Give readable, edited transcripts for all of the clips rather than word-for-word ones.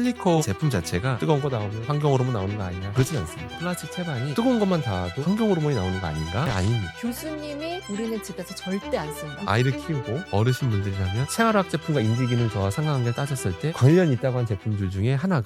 실리콘 제품 자체가 뜨거운 거 나오면 환경 호르몬 나오는 거 아니냐? 그렇진 않습니다. 플라스틱 채반이 뜨거운 것만 닿아도 환경 호르몬이 나오는 거 아닌가? 아닙니다. 교수님이 우리는 집에서 절대 안 쓴다. 아이를 키우고 어르신분들이라면 생활화학 제품과 인지기능 저하 상관관계를 따졌을 때 관련이 있다고 한 제품들 중에 하나가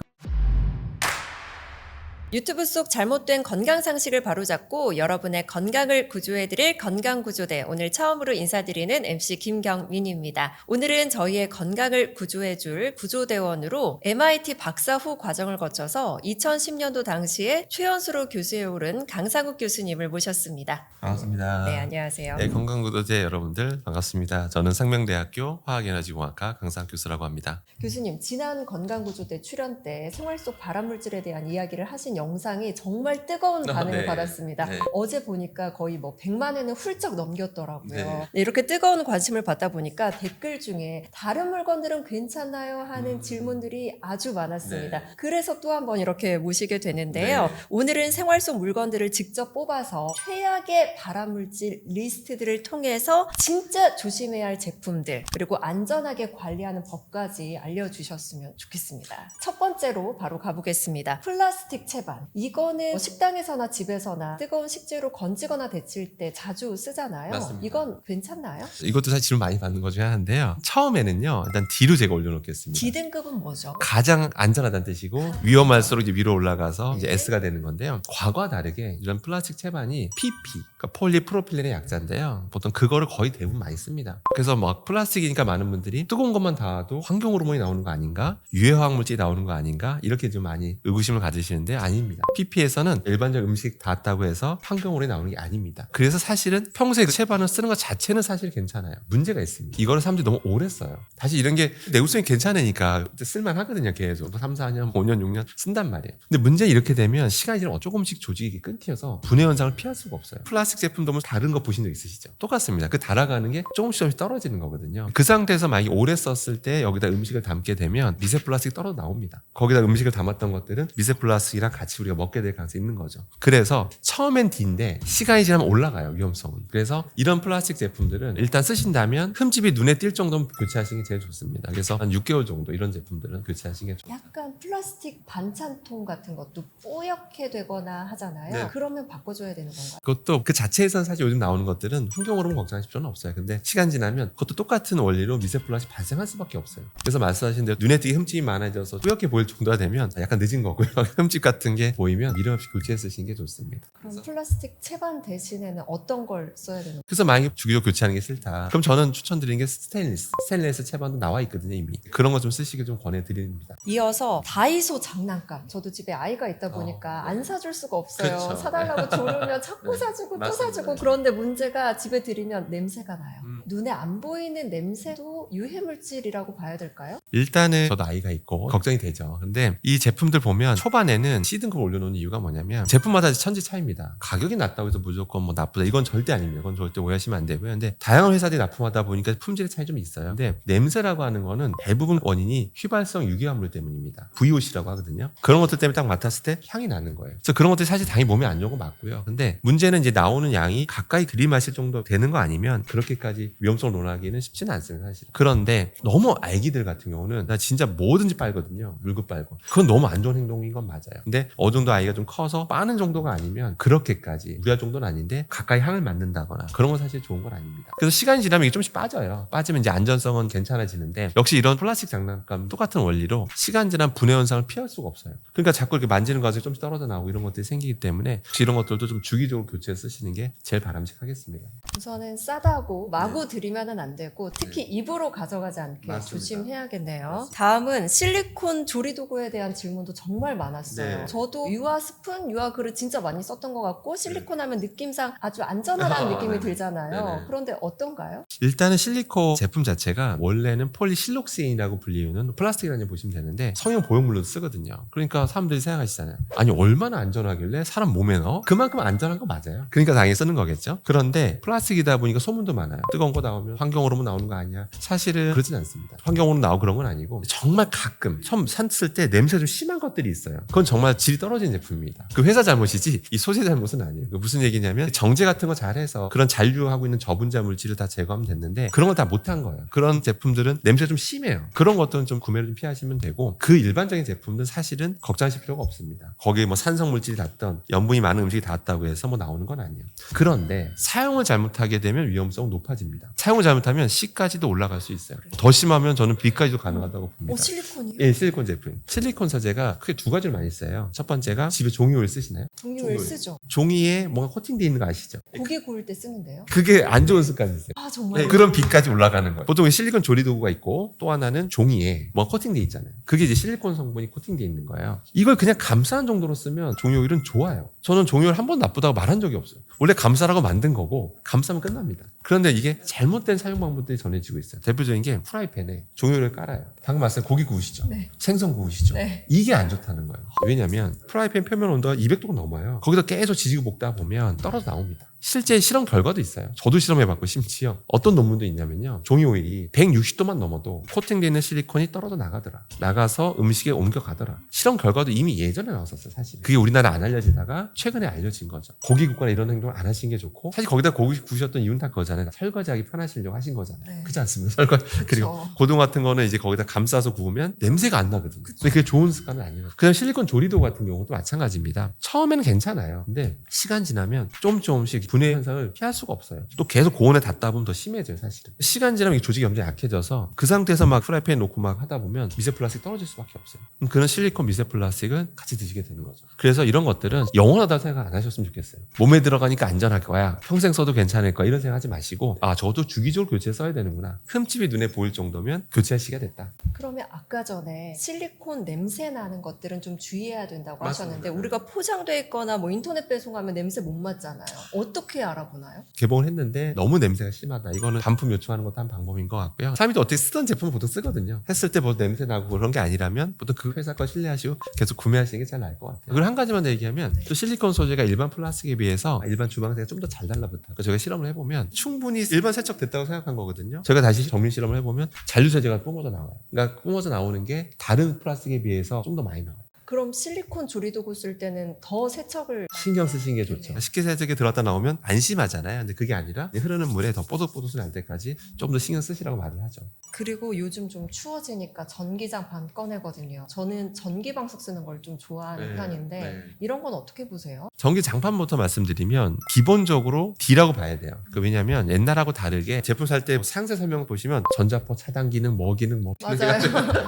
유튜브 속 잘못된 건강 상식을 바로잡고 여러분의 건강을 구조해드릴 건강구조대, 오늘 처음으로 인사드리는 MC 김경민입니다. 오늘은 저희의 건강을 구조해줄 구조대원으로 MIT 박사 후 과정을 거쳐서 2010년도 당시에 최연소로 교수에 오른 강상욱 교수님을 모셨습니다. 반갑습니다. 네, 안녕하세요. 네, 건강구조대 여러분들 반갑습니다. 저는 상명대학교 화학에너지공학과 강상욱 교수라고 합니다. 교수님, 지난 건강구조대 출연 때 생활 속 발암물질에 대한 이야기를 하신 영상이 정말 뜨거운 반응을 네. 받았습니다. 네. 어제 보니까 거의 100만 회는 훌쩍 넘겼더라고요. 네. 네, 이렇게 뜨거운 관심을 받다 보니까 댓글 중에 다른 물건들은 괜찮나요? 하는 질문들이 아주 많았습니다. 네. 그래서 또 한 번 이렇게 모시게 되는데요. 네. 오늘은 생활 속 물건들을 직접 뽑아서 최악의 발암물질 리스트들을 통해서 진짜 조심해야 할 제품들, 그리고 안전하게 관리하는 법까지 알려주셨으면 좋겠습니다. 첫 번째로 바로 가보겠습니다. 플라스틱 채반. 이거는 식당에서나 집에서나 뜨거운 식재료 건지거나 데칠 때 자주 쓰잖아요. 맞습니다. 이건 괜찮나요? 이것도 사실 질문 많이 받는 것 중에 하나인데요. 처음에는요, 일단 D로 제가 올려놓겠습니다. D등급은 뭐죠? 가장 안전하다는 뜻이고 위험할수록 이제 위로 올라가서 이제 S가 되는 건데요. 과거와 다르게 이런 플라스틱 채반이 PP, 그러니까 폴리프로필렌의 약자인데요. 보통 그거를 거의 대부분 많이 씁니다. 그래서 막 플라스틱이니까 많은 분들이 뜨거운 것만 닿아도 환경 호르몬이 나오는 거 아닌가? 유해화학 물질이 나오는 거 아닌가? 이렇게 좀 많이 의구심을 가지시는데 아닙니다. PP에서는 일반적 음식 닿았다고 해서 환경 호르몬이 나오는 게 아닙니다. 그래서 사실은 평소에 그 채반을 쓰는 것 자체는 사실 괜찮아요. 문제가 있습니다. 이거를 사람들이 너무 오래 써요. 사실 이런 게 내구성이 괜찮으니까 쓸만하거든요. 계속 3, 4년, 5년, 6년 쓴단 말이에요. 근데 문제는 이렇게 되면 시간이 지나면 조금씩 조직이 끊겨서 분해 현상을 피할 수가 없어요. 플라스틱 제품도 뭐 다른 거 보신 적 있으시죠? 똑같습니다. 그 달아가는 게 조금씩 떨어지는 거거든요. 그 상태에서 만약에 오래 썼을 때 여기다 음식을 담게 되면 미세 플라스틱이 떨어져 나옵니다. 거기다 음식을 담았던 것들은 미세 플라스틱이랑 같이 우리가 먹게 될 가능성이 있는 거죠. 그래서 처음엔 D인데 시간이 지나면 올라가요. 위험성은. 그래서 이런 플라스틱 제품들은 일단 쓰신다면 흠집이 눈에 띌 정도면 교체하시는 게 제일 좋습니다. 그래서 한 6개월 정도 이런 제품들은 교체하시는 게 좋습니다. 약간 플라스틱 반찬통 같은 것도 뽀얗게 되거나 하잖아요. 네. 그러면 바꿔줘야 되는 건가요? 그것도 그 자체에서는 사실 요즘 나오는 것들은 환경 호르몬 걱정하실 필요는 없어요. 근데 시간 지나면 그것도 똑같은 원리로 미세 플라스틱 발생할 수밖에 없어요. 그래서 말씀하신 대로 눈에 띄게 흠집이 많아져서 뿌옇게 보일 정도가 되면 약간 늦은 거고요. 흠집 같은 게 보이면 미련 없이 교체해 쓰시는 게 좋습니다. 그럼 플라스틱 채반 대신에는 어떤 걸 써야 되는 거예요? 그래서 만약에 주기적으로 교체하는 게 싫다. 그럼 저는 추천드리는 게 스테인리스 채반도 나와 있거든요, 이미. 그런 거 좀 쓰시길 좀 권해드립니다. 이어서 다이소 장난감. 저도 집에 아이가 있다 보니까 네. 안 사줄 수가 없어요. 그렇죠. 사달라고 조르면 자꾸 네. 사주고 또 맞습니다. 사주고. 그런데 문제가 집에 들이면 냄새가 나요. 음. 눈에 안 보이는 냄새도 유해물질이라고 봐야 될까요? 일단은 저도 아이가 있고 걱정이 되죠. 근데 이 제품들 보면 초반에는 C등급을 올려놓는 이유가 뭐냐면 제품마다 천지 차이입니다. 가격이 낮다고 해서 무조건 뭐 나쁘다. 이건 절대 아닙니다. 이건 절대 오해하시면 안 되고요. 근데 다양한 회사들이 납품하다 보니까 품질의 차이 좀 있어요. 근데 냄새라고 하는 거는 대부분 원인이 휘발성 유기화물 때문입니다. VOC라고 하거든요. 그런 것들 때문에 딱 맡았을 때 향이 나는 거예요. 그래서 그런 것들이 사실 당연히 몸에 안 좋은 거 맞고요. 근데 문제는 이제 나오는 양이 가까이 들이마실 정도 되는 거 아니면 그렇게까지 위험성을 논하기는 쉽지는 않습니다. 사실. 그런데 너무 아기들 같은 경우는 나 진짜 뭐든지 빨거든요. 물고 빨고. 그건 너무 안 좋은 행동인 건 맞아요. 근데 어느 정도 아이가 좀 커서 빠는 정도가 아니면 그렇게까지 무리할 정도는 아닌데 가까이 향을 맡는다거나 그런 건 사실 좋은 건 아닙니다. 그래서 시간이 지나면 이게 좀씩 빠져요. 빠지면 이제 안전성은 괜찮아지는데 역시 이런 플라스틱 장난감 똑같은 원리로 시간 지난 분해 현상을 피할 수가 없어요. 그러니까 자꾸 이렇게 만지는 과정이 좀씩 떨어져 나오고 이런 것들이 생기기 때문에 혹시 이런 것들도 좀 주기적으로 교체해 쓰시는 게 제일 바람직하겠습니다. 우선은 싸다고 마구 들이면은 안 되고 특히 입으로 가져가지 않게 맞습니다. 조심해야겠네요. 맞습니다. 다음은 실리콘 조리도구에 대한 질문도 정말 많았어요. 네. 저도 유화 스푼, 유화 그릇 진짜 많이 썼던 것 같고 실리콘 하면 느낌상 아주 안전하다는 느낌이 네네. 들잖아요. 네네. 그런데 어떤가요? 일단은 실리콘 제품 자체가 원래는 폴리실록세인이라고 불리우는 플라스틱이라는 보시면 되는데 성형 보형물로 쓰거든요. 그러니까 사람들이 생각하시잖아요. 아니 얼마나 안전하길래 사람 몸에 넣어? 그만큼 안전한 거 맞아요. 그러니까 당연히 쓰는 거겠죠. 그런데 플라스틱이다 보니까 소문도 많아요. 뜨거운 거 나오면 환경 호르몬 나오는 거 아니야? 사실은 그렇진 않습니다. 환경으로 나오고 그런 건 아니고 정말 가끔 처음 샀을 때 냄새 좀 심한 것들이 있어요. 그건 정말 질이 떨어진 제품입니다. 그 회사 잘못이지 이 소재 잘못은 아니에요. 무슨 얘기냐면 정제 같은 거 잘해서 그런 잔류하고 있는 저분자 물질을 다 제거하면 됐는데 그런 걸 다 못한 거예요. 그런 제품들은 냄새 좀 심해요. 그런 것들은 좀 구매를 좀 피하시면 되고 그 일반적인 제품들은 사실은 걱정하실 필요가 없습니다. 거기에 뭐 산성 물질이 닿던 염분이 많은 음식이 닿았다고 해서 뭐 나오는 건 아니에요. 그런데 사용을 잘못하게 되면 위험성은 높아집니다. 사용을 잘못하면 C까지도 올라갈 수 있어요. 더 심하면 저는 B까지도 가능하다고 봅니다. 실리콘이요? 예, 실리콘 제품. 실리콘 소재가 크게 두 가지를 많이 써요. 첫 번째가 집에 종이오일 쓰시나요? 종이오일 쓰죠. 종이에 뭔가 코팅되어 있는 거 아시죠? 고기 구울 때 쓰는데요. 그게 안 좋은 습관이세요. 아 정말. 네, 그런 B까지 올라가는 거예요. 보통 실리콘 조리도구가 있고 또 하나는 종이에 뭔가 코팅되어 있잖아요. 그게 이제 실리콘 성분이 코팅되어 있는 거예요. 이걸 그냥 감싸는 정도로 쓰면 종이오일은 좋아요. 저는 종이오일 한 번 나쁘다고 말한 적이 없어요. 원래 감싸라고 만든 거고 감싸면 끝납니다. 그런데 이게 잘못된 사용 방법들이 전해지고 있어요. 대표적인 게 프라이팬에 종이오일을 깔아요. 방금 말씀하신 고기 구우시죠? 네. 생선 구우시죠? 네. 이게 안 좋다는 거예요. 왜냐하면 프라이팬 표면 온도가 200도가 넘어요. 거기서 계속 지지고 볶다 보면 떨어져 나옵니다. 실제 실험 결과도 있어요. 저도 실험해봤고 심지어 어떤 논문도 있냐면요. 종이오일이 160도만 넘어도 코팅되어 있는 실리콘이 떨어져 나가더라. 나가서 음식에 옮겨가더라. 실험 결과도 이미 예전에 나왔었어요. 사실. 그게 우리나라에 안 알려지다가 최근에 알려진 거죠. 고기 굽거나 이런 행동을 안 하시는 게 좋고 사실 거기다 고기 구우셨던 이유는 다 그거잖아요. 설거지하기 편하시려고 하신 거잖아요. 네. 그렇지 않습니까? 설거지. 그리고 고등 같은 거는 이제 거기다 감싸서 구우면 냄새가 안 나거든요. 근데 그게 좋은 습관은 아니에요. 그냥 실리콘 조리도구 같은 경우도 마찬가지입니다. 처음에는 괜찮아요. 근데 시간 지나면 조금씩 분해 현상을 피할 수가 없어요. 또 계속 고온에 닿다 보면 더 심해져요, 사실은. 시간 지나면 이 조직이 엄청 약해져서 그 상태에서 막 프라이팬에 놓고 막 하다 보면 미세 플라스틱 떨어질 수밖에 없어요. 그럼 그런 실리콘 미세 플라스틱은 같이 드시게 되는 거죠. 그래서 이런 것들은 영원하다고 생각 안 하셨으면 좋겠어요. 몸에 들어가니까 안전할 거야. 평생 써도 괜찮을 거야. 이런 생각 하지 마시고 저도 주기적으로 교체 써야 되는구나. 흠집이 눈에 보일 정도면 교체할 시기가 됐다. 그러면 아까 전에 실리콘 냄새 나는 것들은 좀 주의해야 된다고 맞습니다. 하셨는데 우리가 포장돼 있거나 뭐 인터넷 배송하면 냄새 못 맡잖아요. 어떻게 알아보나요? 개봉을 했는데 너무 냄새가 심하다. 이거는 반품 요청하는 것도 한 방법인 것 같고요. 사람이 또 어떻게 쓰던 제품을 보통 쓰거든요. 했을 때 뭐 냄새 나고 그런 게 아니라면 보통 그 회사 거 신뢰하시고 계속 구매하시는 게 잘 나을 것 같아요. 그리고 한 가지만 더 얘기하면 또 실리콘 소재가 일반 플라스틱에 비해서 일반 주방세가 좀 더 잘 달라붙어요. 그러니까 저희가 실험을 해보면 충분히 일반 세척됐다고 생각한 거거든요. 저희가 다시 정밀 실험을 해보면 잔류 세제가 뿜어져 나와요. 그러니까 뿜어져 나오는 게 다른 플라스틱에 비해서 좀 더 많이 나와요. 그럼 실리콘 조리도구 쓸 때는 더 세척을 신경 쓰시는 게 좋죠. 네네. 식기세척에 들어갔다 나오면 안심하잖아요. 근데 그게 아니라 흐르는 물에 더 뽀득뽀득 날 때까지 좀 더 신경 쓰시라고 말을 하죠. 그리고 요즘 좀 추워지니까 전기장판 꺼내거든요. 저는 전기방석 쓰는 걸 좀 좋아하는 편인데 이런 건 어떻게 보세요? 전기장판부터 말씀드리면 기본적으로 D라고 봐야 돼요. 왜냐하면 옛날하고 다르게 제품 살 때 상세 설명 보시면 전자파 차단 기능, 뭐 기능, 뭐 맞아요.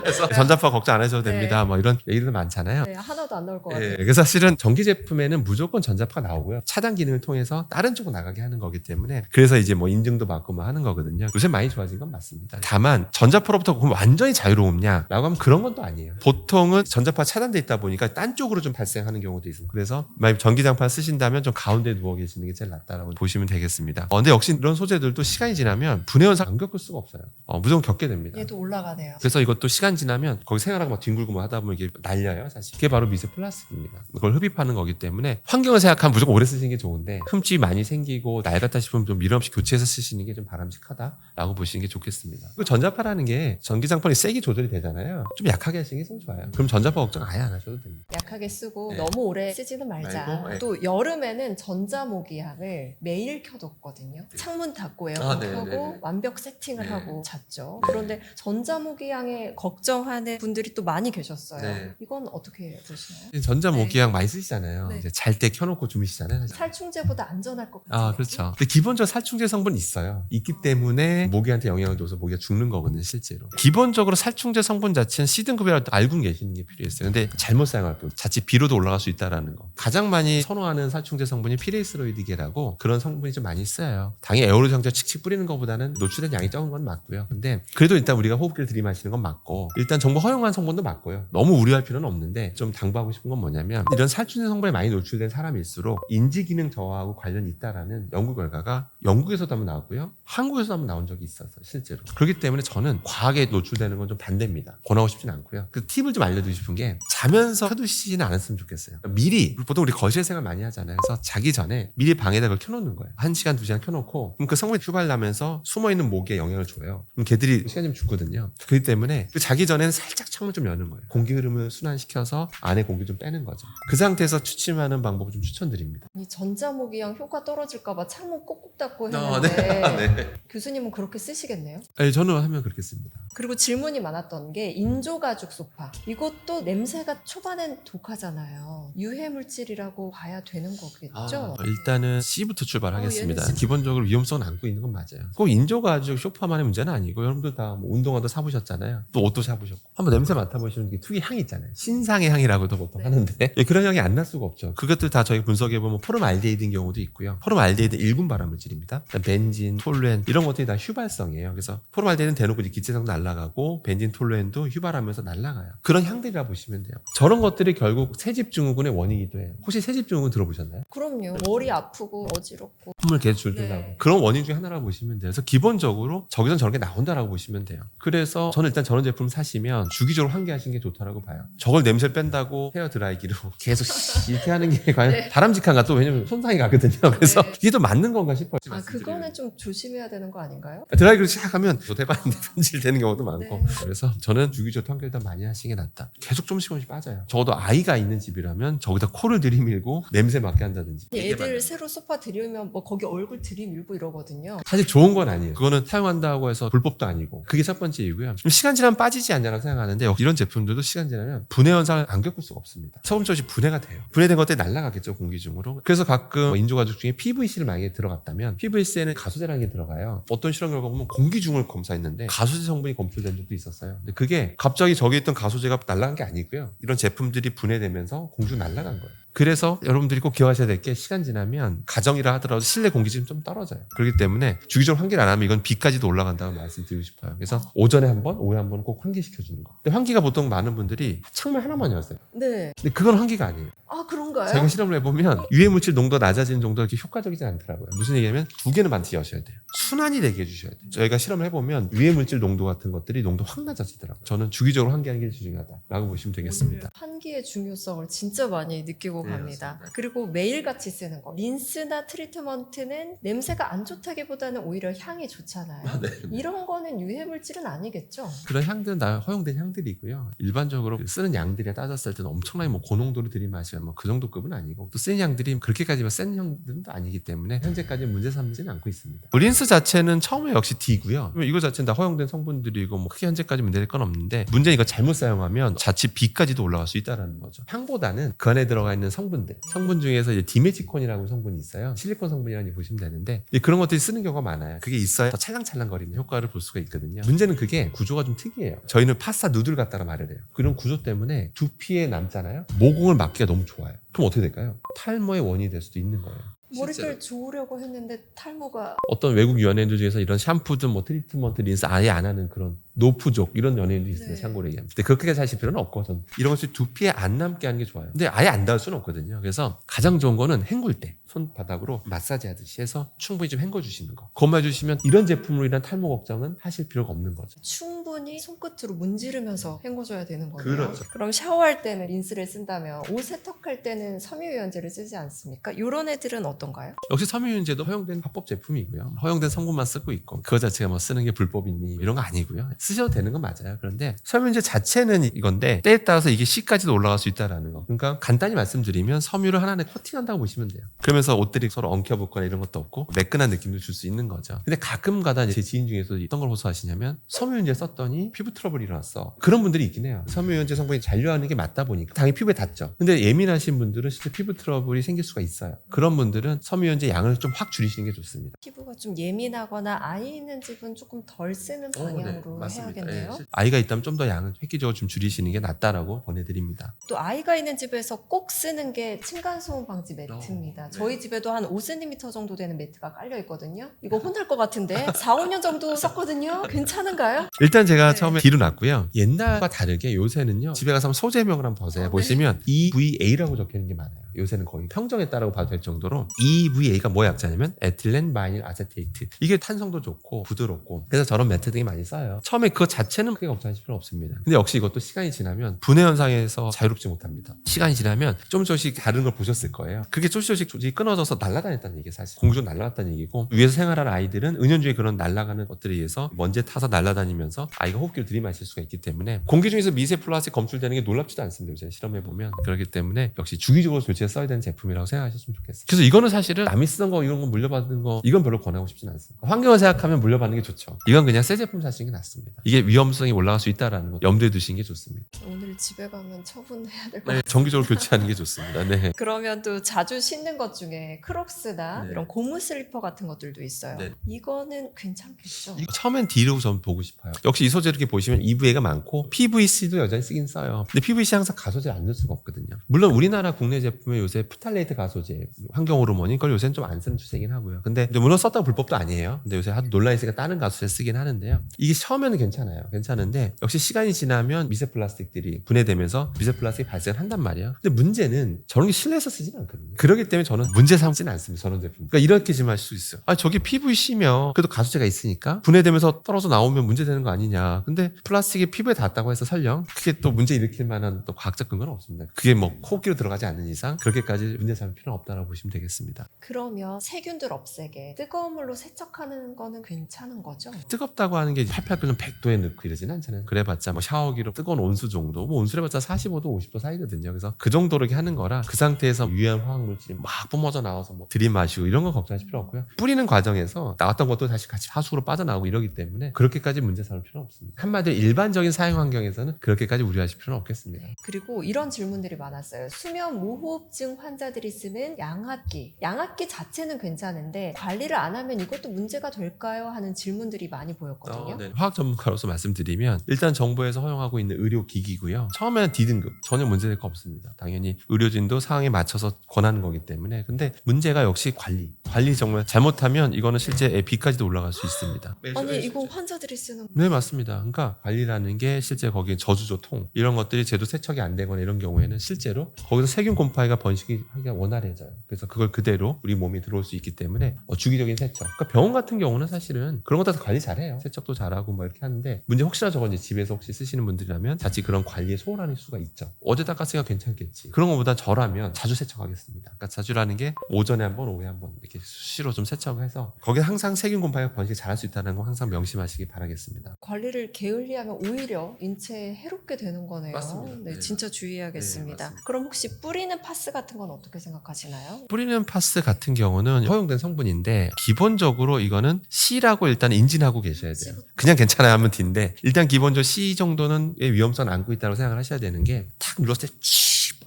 그래서 전자파 걱정 안 하셔도 됩니다. 뭐 이런 얘기들 많잖아요. 네, 하나도 안 나올 것 같아요. 그래서 사실은 전기 제품에는 무조건 전자파가 나오고요. 차단 기능을 통해서 다른 쪽으로 나가게 하는 거기 때문에 그래서 이제 뭐 인증도 받고 뭐 하는 거거든요. 요새 많이 좋아진 건 맞습니다. 다만 전자파로부터 그럼 완전히 자유로우냐라고 하면 그런 건 또 아니에요. 보통은 전자파 차단돼 있다 보니까 딴 쪽으로 좀 발생하는 경우도 있습니다. 그래서 만약 전기장판 쓰신다면 좀 가운데 누워 계시는 게 제일 낫다라고 보시면 되겠습니다. 근데 역시 이런 소재들도 시간이 지나면 분해 현상 안 겪을 수가 없어요. 무조건 겪게 됩니다. 얘도 올라가네요. 그래서 이것도 시간 지나면 거기 생활하고 막 뒹굴고 뭐 하다 보면 이게 날려요, 사실. 이게 바로 미세 플라스틱입니다. 그걸 흡입하는 거기 때문에 환경을 생각하면 무조건 오래 쓰시는 게 좋은데 흠집이 많이 생기고 낡았다 싶으면 좀 밀어없이 교체해서 쓰시는 게 좀 바람직하다라고 보시는 게 좋겠습니다. 그리고 전자파라는 게 전기장판이 세게 조절이 되잖아요. 좀 약하게 하시는 게 좀 좋아요. 그럼 전자파 걱정 아예 안 하셔도 됩니다. 약하게 쓰고 네. 너무 오래 쓰지는 말자. 말고, 네. 또 여름에는 전자모기향을 매일 켜뒀거든요. 창문 닫고 에어컨 네, 켜고 네, 네. 완벽 세팅을 네. 하고 잤죠. 그런데 전자모기향에 걱정하는 분들이 또 많이 계셨어요. 네. 이건 어떻게 보시나요? 전자모기향 많이 쓰시잖아요. 네. 이제 잘 때 켜놓고 주무시잖아요. 사실. 살충제보다 안전할 것 같아요. 그렇죠. 근데 기본적으로 살충제 성분이 있어요. 있기 때문에 모기한테 영향을 줘서 모기가 죽는 거거든요, 실제로. 기본적으로 살충제 성분 자체는 C등급이라도 알고 계시는 게 필요했어요. 근데 잘못 사용할 경우 자칫 B로도 올라갈 수 있다는 거. 가장 많이 선호하는 살충제 성분이 피레이스로이드계라고 그런 성분이 좀 많이 써요. 당연히 에어로정제 칙칙 뿌리는 것보다는 노출된 양이 적은 건 맞고요. 근데 그래도 일단 우리가 호흡기를 들이마시는 건 맞고 일단 정부 허용한 성분도 맞고요. 너무 우려할 필요는 없는데 좀 당부하고 싶은 건 뭐냐면 이런 살충제 성분에 많이 노출된 사람일수록 인지기능 저하하고 관련이 있다라는 연구 결과가 영국에서도 한번 나왔고요. 한국에서도 한번 나온 적이 있어서 실제로. 그렇기 때문에 저는 과하게 노출되는 건 좀 반대입니다. 권하고 싶진 않고요. 그 팁을 좀 알려드리고 싶은 게 자면서 켜두시지는 않았으면 좋겠어요. 미리 보통 우리 거실 생활 많이 하잖아요. 그래서 자기 전에 미리 방에다 그걸 켜놓는 거예요. 1시간 2시간 켜놓고 그럼 그 성분이 휘발나면서 숨어있는 모기에 영향을 줘요. 그럼 걔들이 시간이 좀 죽거든요. 그렇기 때문에 그 자기 전에는 살짝 창문 좀 여는 거예요. 공기 흐름을 순환시켜서 안에 공기 좀 빼는 거죠. 그 상태에서 취침하는 방법을 좀 추천드립니다. 이 전자모기향 효과 떨어질까봐 창문 꼭꼭 닫고 아, 했는데 네. 교수님은 그렇게 쓰시겠네요? 아니, 저는 하면 그렇게 씁니다. 그리고 질문이 많았던 게 인조가죽 소파. 이것도 냄새가 초반엔 독하잖아요. 유해물질이라고 봐야 되는 거겠죠? 일단은 C부터 출발하겠습니다. 얘는 C. 기본적으로 위험성을 안고 있는 건 맞아요. 꼭 인조가죽 소파만의 문제는 아니고 여러분들 다 뭐 운동화도 사보셨잖아요. 또 옷도 사보셨고 한번 냄새 맡아보시면 게 특유의 향이 있잖아요. 신상의 향이라고도 보통 하는데 그런 향이 안 날 수가 없죠. 그것들 다 저희 분석해보면 포름알데히드인 경우도 있고요. 포름알데히드 1군 발암물질입니다. 벤진, 톨루엔 이런 것들이 다 휘발성이에요. 그래서 포름알데히드는 대놓고 이제 기체성 날아가고 벤진, 톨루엔도 휘발하면서 날아가요. 그런 향들이라 보시면 돼요. 저런 것들이 결국 새집증후군의 원인이기도 해요. 혹시 새집증후군 들어보셨나요? 그럼요. 머리 아프고 어지럽고. 콧물 계속 줄줄 나고 그런 원인 중에 하나라고 보시면 돼요. 그래서 기본적으로 저기선 저렇게 나온다라고 보시면 돼요. 그래서 저는 일단 저런 제품 사시면 주기적으로 환기하시는 게 좋다라고 봐요. 저걸 냄새를 뺀다고 헤어 드라이기로 계속 이렇게 하는 게 과연 바람직한가? 또 왜냐면 손상이 가거든요. 그래서 이게 또 맞는 건가 싶어요. 아, 그거는 좀 조심해야 되는 거 아닌가요? 드라이기로 시작하면 또 대박인데 변질되는 경우도 많고 그래서 저는 주기적으로 환기를 더 많이 하시는 게 낫다. 계속 조금씩 빠져요. 적어도 아이가 있는 집이라면 저기다 코를 들이밀고 냄새 맡게 한다든지. 애들 새로 소파 들이우면 뭐 거기 얼굴 들이밀고 이러거든요. 사실 좋은 건 아니에요. 그거는 사용한다고 해서 불법도 아니고 그게 첫 번째 이유고요. 좀 시간 지나면 빠지지 않냐고 생각하는데 이런 제품들도 시간 지나면 분해 현상을 안 겪을 수가 없습니다. 서금조금씩 분해가 돼요. 분해된 것들이 날아가겠죠, 공기 중으로. 그래서 가끔 인조가죽 중에 PVC를 만약에 들어갔다면 PVC에는 가소제라는 게 들어가요. 어떤 실험 결과 보면 공기 중을 검사했는데 가소제 성분이 검출된 적도 있었어요. 근데 그게 갑자기 저기 있던 가소제가 날아간 게 아니고요. 이런 제품들이 분해되면서 공기 중 날아간 거예요. 그래서 여러분들이 꼭 기억하셔야 될 게 시간 지나면 가정이라 하더라도 실내 공기질이 좀 떨어져요. 그렇기 때문에 주기적으로 환기를 안 하면 이건 비까지도 올라간다고 말씀드리고 싶어요. 그래서 오전에 한 번, 오후에 한 번 꼭 환기시켜주는 거. 근데 환기가 보통 많은 분들이 창문 하나만 열었어요. 네. 근데 그건 환기가 아니에요. 아, 그런가요? 제가 실험을 해보면 유해물질 농도가 낮아지는 정도가 이렇게 효과적이지 않더라고요. 무슨 얘기냐면 두 개는 반드시 여셔야 돼요. 순환이 되게 해주셔야 돼요. 저희가 실험을 해보면 유해물질 농도 같은 것들이 농도 확 낮아지더라고요. 저는 주기적으로 환기하는 게 중요하다라고 보시면 되겠습니다. 환기의 중요성을 진짜 많이 느끼고 네, 갑니다. 맞습니다. 그리고 매일같이 쓰는 거. 린스나 트리트먼트는 냄새가 안 좋다기보다는 오히려 향이 좋잖아요. 이런 거는 유해물질은 아니겠죠? 그런 향들은 다 허용된 향들이고요. 일반적으로 쓰는 양들이 따졌을 때는 엄청나게 뭐 고농도로 들이마시면 뭐 그 정도 급은 아니고 또 쓰는 양들이 그렇게까지 센 향들은 또 아니기 때문에 현재까지 문제 삼지는 않고 있습니다. 린스 자체는 처음에 역시 D고요. 이거 자체는 다 허용된 성분들이고 뭐 크게 현재까지 문제될 건 없는데 문제는 이거 잘못 사용하면 자칫 B까지도 올라갈 수 있다는 거죠. 향보다는 그 안에 들어가 있는 성분들. 성분 중에서 이제 디메지콘이라는 성분이 있어요. 실리콘 성분이라고 보시면 되는데 그런 것들이 쓰는 경우가 많아요. 그게 있어야 더 찰랑찰랑거리는 효과를 볼 수가 있거든요. 문제는 그게 구조가 좀 특이해요. 저희는 파스타 누들 갖다가 말을 해요. 그런 구조 때문에 두피에 남잖아요. 모공을 막기가 너무 좋아요. 그럼 어떻게 될까요? 탈모의 원인이 될 수도 있는 거예요. 머리를 좋으려고 했는데 탈모가 어떤 외국 연예인들 중에서 이런 샴푸든 뭐 트리트먼트, 린스 아예 안 하는 그런 노프족 이런 연예인도 있습니다. 네. 참고로 얘기하면. 근데 그렇게까지 하실 필요는 없고 전 이런 것이 두피에 안 남게 하는 게 좋아요. 근데 아예 안 닿을 수는 없거든요. 그래서 가장 좋은 거는 헹굴 때 손바닥으로 마사지 하듯이 해서 충분히 좀 헹궈 주시는 거. 그것만 해주시면 이런 제품으로 인한 탈모 걱정은 하실 필요가 없는 거죠. 충분히 손끝으로 문지르면서 헹궈줘야 되는 거네요. 그렇죠. 그럼 샤워할 때는 린스를 쓴다면 옷 세탁할 때는 섬유유연제를 쓰지 않습니까? 이런 애들은 어떤가요? 역시 섬유유연제도 허용된 합법 제품이고요. 허용된 성분만 쓰고 있고 그거 자체가 뭐 쓰는 게 불법이니 이런 거 아니고요. 쓰셔도 되는 건 맞아요. 그런데 섬유유연제 자체는 이건데 때에 따라서 이게 C까지도 올라갈 수 있다는 거. 그러니까 간단히 말씀드리면 섬유를 하나에 코팅한다고 보시면 돼요. 그러면서 옷들이 서로 엉켜붙거나 이런 것도 없고 매끈한 느낌도 줄 수 있는 거죠. 근데 가끔가다 제 지인 중에서 어떤 걸 호소하시냐면 섬유유연제 썼더니 피부 트러블이 일어났어. 그런 분들이 있긴 해요. 섬유유연제 성분이 잔류하는 게 맞다 보니까 당연히 피부에 닿죠. 근데 예민하신 분들은 실제 피부 트러블이 생길 수가 있어요. 그런 분들은 섬유유연제 양을 좀 확 줄이시는 게 좋습니다. 피부가 좀 예민하거나 아이 있는 집은 조금 덜 쓰는 방향으로 해야겠네요. 네, 아이가 있다면 좀 더 양을 획기적으로 좀 줄이시는 게 낫다라고 권해드립니다. 또 아이가 있는 집에서 꼭 쓰는 게 층간소음 방지 매트입니다. 네. 저희 집에도 한 5cm 정도 되는 매트가 깔려 있거든요. 이거 혼날 것 같은데 4, 5년 정도 썼거든요. 괜찮은가요? 일단 제가 네. 처음에 뒤로 놨고요. 옛날과 다르게 요새는요. 집에 가서 한번 소제명을 한번 보세요. 보시면 EVA라고 적혀있는 게 많아요. 요새는 거의 평정했다라고 봐도 될 정도로 EVA가 뭐의 약자냐면 에틸렌 바이닐 아세테이트. 이게 탄성도 좋고 부드럽고 그래서 저런 매트 등이 많이 써요. 처음에 처음에 그것 자체는 크게 걱정하실 필요는 없습니다. 근데 역시 이것도 시간이 지나면 분해 현상에서 자유롭지 못합니다. 시간이 지나면 조금씩 다른 걸 보셨을 거예요. 그게 조금씩 조직이 끊어져서 날아다녔다는 얘기예요. 사실 공중으로 날아갔다는 얘기고, 위에서 생활하는 아이들은 은연중에 그런 날아가는 것들에 의해서 먼지에 타서 날아다니면서 아이가 호흡기를 들이마실 수가 있기 때문에 공기 중에서 미세 플라스틱 검출되는 게 놀랍지도 않습니다. 요새 실험해보면. 그렇기 때문에 역시 주기적으로 교체에 써야 되는 제품이라고 생각하셨으면 좋겠어요. 그래서 이거는 사실은 남이 쓰던 거 이런 거 물려받는 거 이건 별로 권하고 싶진 않습니다. 환경을 생각하면 물려받는 게 좋죠. 이건 그냥 새 제품 사시는 게 낫습니다. 이게 위험성이 올라갈 수 있다는 거 염두에 두시는 게 좋습니다. 오늘 집에 가면 처분해야 될 것 네, 같아요. 정기적으로 교체하는 게 좋습니다. 네. 그러면 또 자주 신는 것 중에 크록스나 네. 이런 고무 슬리퍼 같은 것들도 있어요. 네. 이거는 괜찮겠죠? 이거 처음엔 D로 좀 보고 싶어요. 역시 이 소재 이렇게 보시면 EVA가 많고 PVC도 여전히 쓰긴 써요. 근데 PVC 항상 가소제 안 넣을 수가 없거든요. 물론 우리나라 국내 제품에 요새 프탈레이트 가소제, 환경 호르몬이 이걸 요새는 좀 안 쓰는 추세긴 하고요. 근데 물론 썼다고 불법도 아니에요. 근데 요새 하도 논란이 있으니까 다른 가소제 쓰긴 하는데요. 이게 처음에는 괜찮아요. 괜찮은데 역시 시간이 지나면 미세 플라스틱들이 분해되면서 미세 플라스틱이 발생을 한단 말이에요. 근데 문제는 저런 게 실내에서 쓰지는 않거든요. 그렇기 때문에 저는 문제 삼지는 않습니다. 저런 제품. 그러니까 이렇게 질문할 수 있어요. 아, 저기 PVC면 그래도 가소제가 있으니까 분해되면서 떨어져 나오면 문제되는 거 아니냐. 근데 플라스틱이 피부에 닿았다고 해서 설령 그게 또 문제 일으킬 만한 또 과학적 근거는 없습니다. 그게 뭐 호흡기로 들어가지 않는 이상 그렇게까지 문제 삼을 필요는 없다라고 보시면 되겠습니다. 그러면 세균들 없애게 뜨거운 물로 세척하는 거는 괜찮은 거죠? 뜨겁다고 하는 게 팔팔 끓는 100도에 넣고 이러지는 않잖아요. 그래봤자 뭐 샤워기로 뜨거운 온수 정도, 뭐 온수해봤자 45도, 50도 사이거든요. 그래서 그 정도로 이렇게 하는 거라 그 상태에서 유해한 화학물질이 막 뿜어져 나와서 뭐 들이마시고 이런 거 걱정하실 필요 없고요. 뿌리는 과정에서 나왔던 것도 다시 같이 하수로 빠져나오고 이러기 때문에 그렇게까지 문제 삼을 필요는 없습니다. 한마디로 일반적인 사용 환경에서는 그렇게까지 우려하실 필요는 없겠습니다. 그리고 이런 질문들이 많았어요. 수면 무호흡증 환자들이 쓰는 양압기. 양압기 자체는 괜찮은데 관리를 안 하면 이것도 문제가 될까요? 하는 질문들이 많이 보였거든요. 네. 화학 전문가로서 말씀드리면 일단 정부에서 허용하고 있는 의료기기고요. 처음에는 D등급 전혀 문제될 거 없습니다. 당연히 의료진도 상황에 맞춰서 권하는 거기 때문에. 근데 문제가 역시 관리 정말 잘못하면 이거는 실제 B까지도 올라갈 수 있습니다. 아니 이거 환자들이 쓰는 네, 맞습니다. 그러니까 관리라는 게 실제 거기에 저주조 통 이런 것들이 제도 세척이 안 되거나 이런 경우에는 실제로 거기서 세균 곰팡이가 번식이 하기가 원활해져요. 그래서 그걸 그대로 우리 몸에 들어올 수 있기 때문에 주기적인 세척. 그러니까 병원 같은 경우는 사실은 그런 것 다 관리 잘해요. 세척도 잘하고 뭐 이렇게 하는데 문제 혹시나 저건 이제 집에서 혹시 쓰시는 분들이라면 자칫 그런 관리에 소홀할 수가 있죠. 어제 닦았으니까 괜찮겠지. 그런 것보다 저라면 자주 세척하겠습니다. 그러니까 자주라는 게 오전에 한 번, 오후에 한 번 이렇게 수시로 좀 세척해서 거기에 항상 세균 곰팡이가 번식이 잘할 수 있다는 거 항상 명심하시기 바라겠습니다. 관리를 게을리하면 오히려 인체에 해롭게 되는 거네요. 맞습니다. 네, 네. 진짜 주의해야겠습니다. 네, 맞습니다. 그럼 혹시 뿌리는 파스 같은 건 어떻게 생각하시나요? 뿌리는 파스 같은 경우는 허용된 성분인데 기본적으로 이거는 C라고 일단 인지하고 계셔야 돼요. 그냥 괜찮아요 하면 D인데 일단 기본적으로 C 정도는 위험성을 안고 있다고 생각을 하셔야 되는 게 탁 눌렀을 때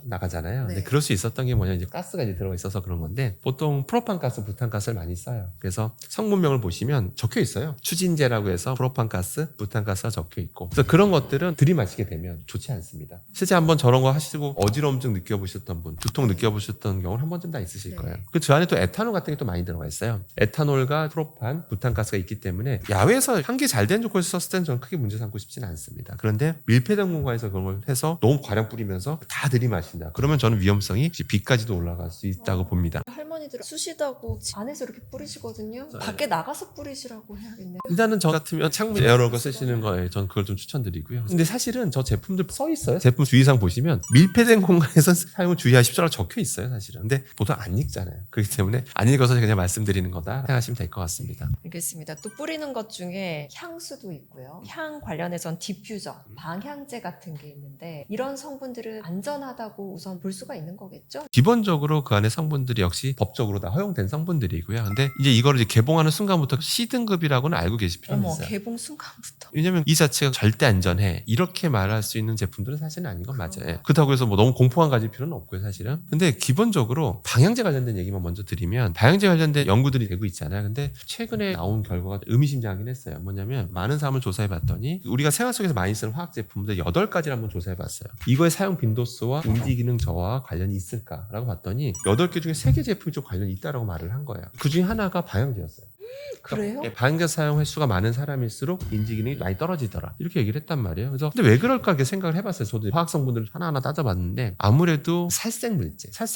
나가잖아요. 근데 네. 그럴 수 있었던 게 뭐냐, 이제 가스가 이제 들어가 있어서 그런 건데 보통 프로판가스, 부탄가스를 많이 써요. 그래서 성분명을 보시면 적혀 있어요. 추진제라고 해서 프로판가스, 부탄가스가 적혀 있고. 그래서 그런 것들은 들이마시게 되면 좋지 않습니다. 실제 한번 저런 거 하시고 어지러움증 느껴보셨던 분, 두통 느껴보셨던 경우는 한 번쯤 다 있으실 네. 거예요. 그 안에 또 에탄올 같은 게 또 많이 들어가 있어요. 에탄올과 프로판, 부탄가스가 있기 때문에 야외에서 환기 잘 된 조건에서 썼을 때는 저는 크게 문제 삼고 싶지는 않습니다. 그런데 밀폐된 공간에서 그런 걸 해서 너무 과량 뿌리면서 다 들이마시 그러면 저는 위험성이 B까지도 올라갈 수 있다고 봅니다. 할머니들 쑤시다고 안에서 이렇게 뿌리시거든요. 밖에 나가서 뿌리시라고 해야겠네요. 일단은 저 같으면 창문 에어로그 쓰시는 거에 전 그걸 좀 추천드리고요. 근데 사실은 저 제품들 써 있어요. 제품 주의사항 보시면 밀폐된 공간에서 사용을 주의하십시오라고 적혀 있어요, 사실은. 근데 보통 안 읽잖아요. 그렇기 때문에 안 읽어서 그냥 말씀드리는 거다 생각하시면 될 것 같습니다. 알겠습니다. 또 뿌리는 것 중에 향수도 있고요. 향 관련해선 디퓨저, 방향제 같은 게 있는데 이런 성분들은 안전하다고 우선 볼 수가 있는 거겠죠? 기본적으로 그 안에 성분들이 역시 법적으로 다 허용된 성분들이고요. 근데 이제 이거를 이제 개봉하는 순간부터 C등급이라고는 알고 계실 필요는 어머, 있어요. 개봉 순간부터. 왜냐면 이 자체가 절대 안전해 이렇게 말할 수 있는 제품들은 사실은 아닌 건 맞아요. 그런가? 그렇다고 해서 뭐 너무 공포감 가질 필요는 없고요, 사실은. 근데 기본적으로 방향제 관련된 얘기만 먼저 드리면 방향제 관련된 연구들이 되고 있잖아요. 근데 최근에 나온 결과가 의미심장하긴 했어요. 뭐냐면 많은 사람을 조사해 봤더니 우리가 생활 속에서 많이 쓰는 화학 제품들 8가지를 한번 조사해 봤어요. 이거의 사용 빈도수와 인지 기능 저하와 관련이 있을까라고 봤더니 8개 중에 3개 제품이 좀 관련이 있다라고 말을 한 거예요. 그 중에 하나가 방향제였어요. 그래요? 방향제 사용 횟수가 많은 사람일수록 인지 기능이 많이 떨어지더라. 이렇게 얘기를 했단 말이에요. 그래서 근데 왜 그럴까 이렇게 생각을 해봤어요. 저도 화학 성분들을 하나하나 따져봤는데 아무래도 살색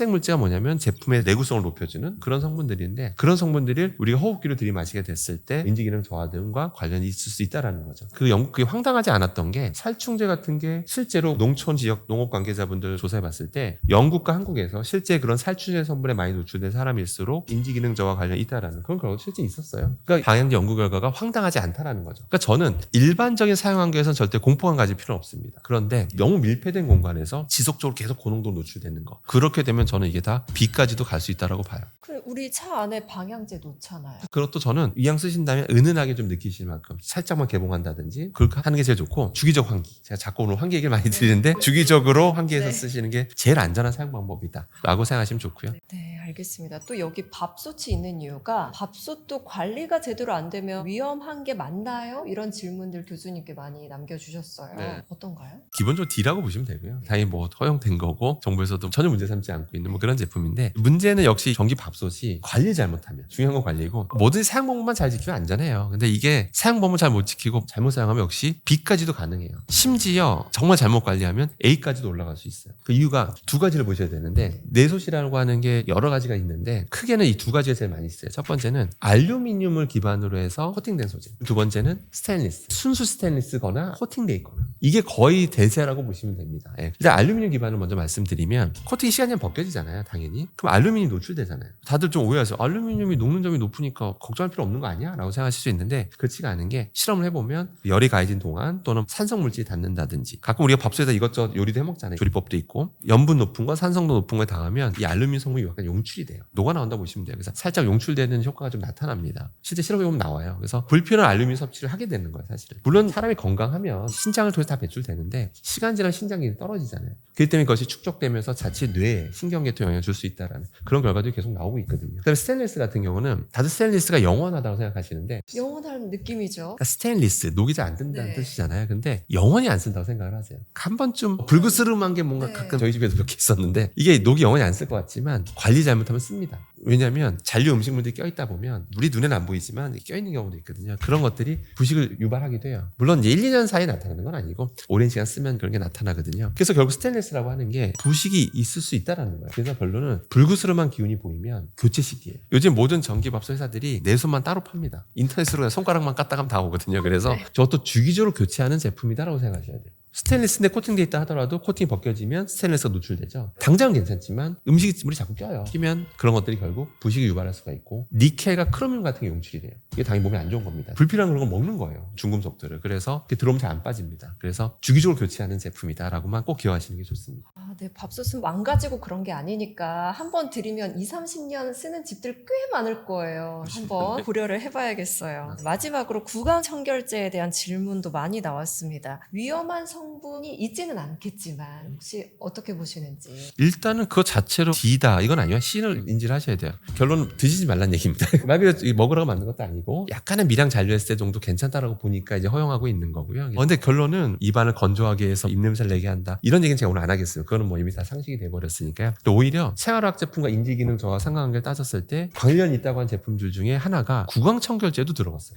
물제가 뭐냐면 제품의 내구성을 높여주는 그런 성분들인데 그런 성분들을 우리가 호흡기로 들이마시게 됐을 때 인지 기능 저하 등과 관련이 있을 수 있다라는 거죠. 그 연구가 황당하지 않았던 게 살충제 같은 게 실제로 농촌 지역 농업 관계자분들 조사해봤을 때 영국과 한국에서 실제 그런 살충제 성분에 많이 노출된 사람일수록 인지 기능 저하 관련이 있다라는 그런 결과가 실제 있었어요. 그러니까 방향제 연구 결과가 황당하지 않다라는 거죠. 그러니까 저는 일반적인 사용 환경에서는 절대 공포감 가질 필요는 없습니다. 그런데 너무 밀폐된 공간에서 지속적으로 계속 고농도 노출되는 거. 그렇게 되면 저는 이게 다 비까지도 갈 수 있다라고 봐요. 우리 차 안에 방향제 놓잖아요. 그것도 저는 이왕 쓰신다면 은은하게 좀 느끼실 만큼 살짝만 개봉한다든지 그렇게 하는 게 제일 좋고 주기적 환기. 제가 자꾸 오늘 환기 얘기를 많이 드리는데 주기적으로 환기해서 네. 쓰시는 게 제일 안전한 사용 방법이다 라고 생각하시면 좋고요. 네, 알겠습니다. 또 여기 밥솥이 있는 이유가 밥솥도 관리가 제대로 안 되면 위험한 게 맞나요? 이런 질문들 교수님께 많이 남겨주셨어요. 네. 어떤가요? 기본적으로 D라고 보시면 되고요. 당연히 뭐 허용된 거고 정부에서도 전혀 문제 삼지 않고 있는 뭐 그런 제품인데 문제는 역시 전기 밥솥이 관리 잘못하면 중요한 건 관리고 모든 사용 방법만 잘 지키면 안전해요. 근데 이게 사용 방법 잘 못 지키고 잘못 사용하면 역시 B까지도 가능해요. 심지어 정말 잘못 관리하면 A까지도 올라갈 수 있어요. 그 이유가 두 가지를 보셔야 되는데 내솥이라고 하는 게 여러 가지가 있는데 크게는 이 두 가지가 제일 많이 있어요. 첫 번째는 알루미늄을 기반으로 해서 코팅된 소재. 두 번째는 스테인리스. 순수 스테인리스거나 코팅돼 있거나. 이게 거의 대세라고 보시면 됩니다. 예. 일단 알루미늄 기반을 먼저 말씀드리면 코팅이 시간이 지나면 벗겨지잖아요. 당연히. 그럼 알루미늄이 노출되잖아요. 다들 좀 오해하세요. 알루미늄이 녹는 점이 높으니까 걱정할 필요 없는 거 아니야? 라고 생각하실 수 있는데 그렇지가 않은 게 실험을 해보면 열이 가해진 동안 또는 산성물질이 닿는다든지 가끔 우리가 밥솥에다 이것저것 요리도 해먹잖아요. 조리법도 있고 염분 높은 거 산성도 높은 거에 닿으면 이 알루미늄 성분이 약간 용출이 돼요. 녹아나온다고 보시면 돼요. 그래서 살짝 용출되는 효과가 좀 나타납니다. 실제 실험해보면 나와요. 그래서 불필요한 알루미늄 섭취를 하게 되는 거예요. 사실은. 물론 사람이 건강하면 신장을 통해서 다 배출되는데 시간 지나면 신장 기능이 떨어지잖아요. 그렇기 때문에 그것이 축적되면서 자칫 뇌에 신경계통에 영향을 줄 수 있다는 그런 결과들이 계속 나오고 있거든요. 그다음에 스테인리스 같은 경우는 다들 스테인리스가 영원하다고 생각하시는데 영원한 느낌이죠. 그러니까 스테인리스 녹이 잘 안 든다는 네. 뜻이잖아요. 근데 영원히 안 쓴다고 생각을 하세요. 한 번쯤 불그스름한 게 뭔가 네. 가끔 저희 집에도 몇 개 있었는데 이게 녹이 영원히 안 쓸 것 같지만 관리 잘못하면 씁니다. 왜냐하면 잔류 음식물들이 껴있다 보면 우리 눈에는 안 보이지만 껴있는 경우도 있거든요. 그런 것들이 부식을 유발하기도 해요. 물론 이제 1, 2년 사이에 나타나는 건 아니고 오랜 시간 쓰면 그런 게 나타나거든요. 그래서 결국 스테인리스라고 하는 게 부식이 있을 수 있다는 거예요. 그래서 결론은 불그스름한 기운이 보이면 교체 시기예요. 요즘 모든 전기밥솥 회사들이 내 손만 따로 팝니다. 인터넷으로 그냥 손가락만 깠다 가면 다 오거든요. 그래서 네. 저것도 주기적으로 교체하는 제품이다라고 생각하셔야 돼요. 스테인리스인데 코팅돼 있다 하더라도 코팅이 벗겨지면 스테인리스가 노출되죠. 당장은 괜찮지만 음식물이 자꾸 껴요. 끼면 그런 것들이 결국 부식이 유발할 수가 있고 니켈과 크로뮴 같은 게 용출이 돼요. 이게 당연히 몸에 안 좋은 겁니다. 불필요한 그런 걸 먹는 거예요. 중금속들을. 그래서 들어오면 잘 안 빠집니다. 그래서 주기적으로 교체하는 제품이다라고만 꼭 기억하시는 게 좋습니다. 네, 밥솥은 망가지고 그런 게 아니니까 한번 들이면 2, 30년 쓰는 집들 꽤 많을 거예요. 한번 고려를 해봐야겠어요. 마지막으로 구강 청결제에 대한 질문도 많이 나왔습니다. 위험한 성분이 있지는 않겠지만 혹시 어떻게 보시는지. 일단은 그거 자체로 D다 이건 아니에요. C를 인지를 하셔야 돼요. 결론은 드시지 말란 얘기입니다. 말 그대로 먹으라고 만든 것도 아니고 약간의 미량 잔류했을 때 정도 괜찮다라고 보니까 이제 허용하고 있는 거고요. 근데 결론은 입안을 건조하게 해서 입냄새를 내게 한다. 이런 얘기는 제가 오늘 안 하겠어요. 그거는 뭐 이미 다 상식이 돼버렸으니까요. 또 오히려 생활화학 제품과 인지기능 저하 상관관계를 따졌을 때 관련이 있다고 한 제품들 중에 하나가 구강청결제도 들어갔어요.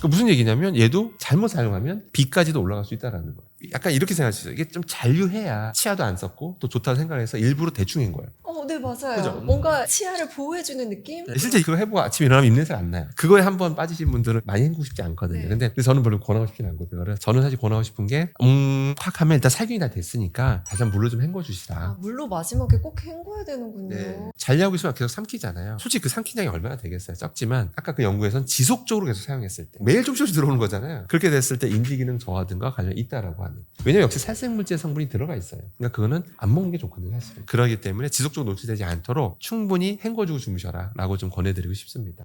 그 무슨 얘기냐면 얘도 잘못 사용하면 B까지도 올라갈 수 있다는 거예요. 약간 이렇게 생각하시죠. 이게 좀 잔류해야 치아도 안 썼고 또 좋다고 생각해서 일부러 대충인 거예요. 네, 맞아요. 그죠? 뭔가 치아를 보호해주는 느낌? 실제 이거 해보고 아침에 일어나면 입냄새가 안 나요. 그거에 한번 빠지신 분들은 많이 헹구고 싶지 않거든요. 네. 근데 저는 별로 권하고 싶진 않고 그거를 저는 사실 권하고 싶은 게 확 하면 일단 살균이 다 됐으니까 다시 한번 물로 좀 헹궈주시라. 물로 마지막에 꼭 헹궈야 되는군요. 잔류하고 있으면 계속 삼키잖아요. 솔직히 그 삼킨 양이 얼마나 되겠어요. 적지만 아까 그 연구에서는 지속적으로 계속 사용했을 때 매일 조금씩 들어오는 거잖아요. 그렇게 됐을 때 인지기능 저하 등과 관련이 있다라고 하는. 왜냐면 역시 살생물질 성분이 들어가 있어요. 그러니까 그거는 안 먹는 게 좋거든요. 사실은. 그러기 때문에 지속적으로 노출되지 않도록 충분히 헹궈주고 주무셔라 라고 좀 권해드리고 싶습니다.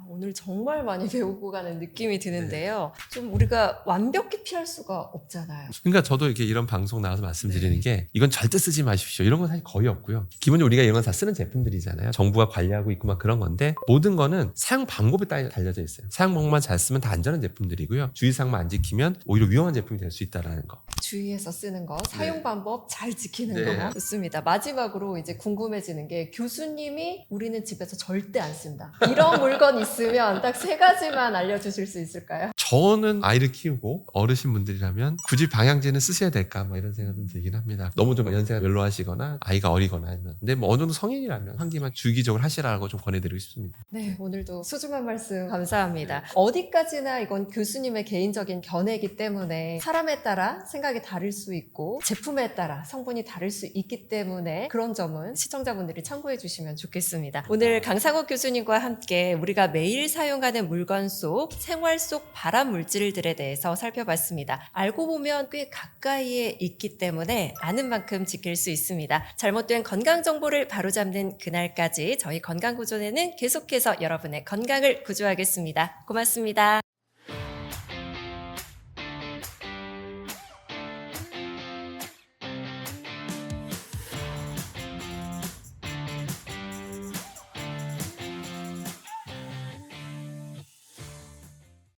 오늘 오늘 정말 많이 배우고 가는 느낌이 드는데요. 좀 우리가 완벽히 피할 수가 없잖아요. 그러니까 저도 이렇게 이런 방송 나와서 말씀드리는 게 이건 절대 쓰지 마십시오. 이런 건 사실 거의 없고요. 기본적으로 우리가 이런 건 다 쓰는 제품들이잖아요. 정부가 관리하고 있고 막 그런 건데 모든 거는 사용 방법에 달려져 있어요. 사용 방법만 잘 쓰면 다 안전한 제품들이고요. 주의사항만 안 지키면 오히려 위험한 제품이 될 수 있다는 거. 주의해서 쓰는 거, 사용 방법 잘 지키는 네. 거. 좋습니다. 마지막으로 이제 궁금해지는 게 교수님이 우리는 집에서 절대 안 쓴다. 이런 물건 있으면 딱 3가지만 알려주실 수 있을까요? 저는 아이를 키우고 어르신분들이라면 굳이 방향제는 쓰셔야 될까 뭐 이런 생각이 좀 들긴 합니다. 너무 좀 연세가 연로하시거나 아이가 어리거나 하면. 근데 뭐 어느 정도 성인이라면 환기만 주기적으로 하시라고 좀 권해드리고 싶습니다. 네, 오늘도 소중한 말씀 감사합니다. 어디까지나 이건 교수님의 개인적인 견해이기 때문에 사람에 따라 생각이 다를 수 있고 제품에 따라 성분이 다를 수 있기 때문에 그런 점은 시청자분들이 참고해 주시면 좋겠습니다. 오늘 강상욱 교수님과 함께 우리가 매일 사용하는 물건 속 생활 속 발암 물질들에 대해서 살펴봤습니다. 알고 보면 꽤 가까이에 있기 때문에 아는 만큼 지킬 수 있습니다. 잘못된 건강 정보를 바로잡는 그날까지 저희 건강구조대는 계속해서 여러분의 건강을 구조하겠습니다. 고맙습니다.